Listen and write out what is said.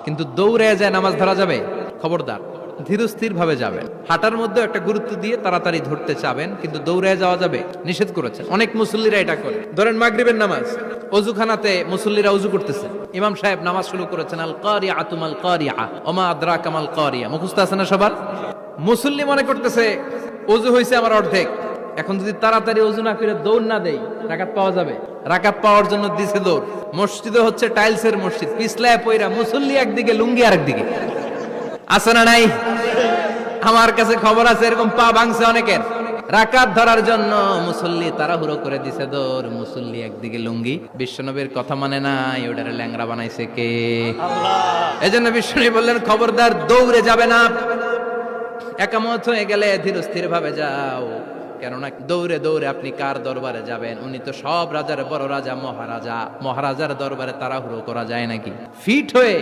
কিন্তু দৌড়ে যায় নামাজ ধরা যাবে? খবরদার, ধীরস্থির ভাবে যাবেন। হাঁটার মধ্যে একটা গুরুত্ব দিয়ে তাড়াতাড়ি ধরতে চাবেন, কিন্তু দৌড়ে যাওয়া যাবে নিষেধ করেছেন। অনেক মুসল্লিরা এটা করে। ধরেন মাগরিবের নামাজ, অজুখানাতে মুসল্লিরা অজু করতেছে, ইমাম সাহেব নামাজ শুরু করেছেন, আল কারিআতু মাল কারিআ ওমা আদরাকা মাল কারিআ, মুখস্থ আছে না সবার? মুসল্লি মনে করতেছে অজু হয়েছে আমার অর্ধেক, এখন যদি তাড়াতাড়ি অজু না করে দৌড় না দেই রাকাত পাওয়া যাবে? রাকাত পাওয়ার জন্য দিছে দৌড়। মসজিদে হচ্ছে টাইলসের মসজিদ, পিছলায় পয়রা মুসল্লি একদিকে, লুঙ্গি আরেকদিকে। আছে না নাই? আমার কাছে খবর আছে এরকম পা ভাঙছে অনেকের। রাকাত ধরার জন্য মুসল্লি তাড়াহুড়ো করে দিছে দৌড়, মুসল্লি একদিকে লুঙ্গি। বিশ্বনবীর কথা মানে নাই, ওটারে ল্যাংড়া বানাইছে কে? আল্লাহ। এজন্য বিশ্বনবী বললেন খবরদার দৌড়ে যাবে না, একামত হয়ে গেলে ধীরস্থির ভাবে যাও। কেননা দৌড়ে দৌড়ে আপনি কার দরবারে যাবেন? উনি তো সব রাজার বড় রাজা, মহারাজা। মহারাজার দরবারে তাড়াহুড়ো করা যায় নাকি? ফিট হয়ে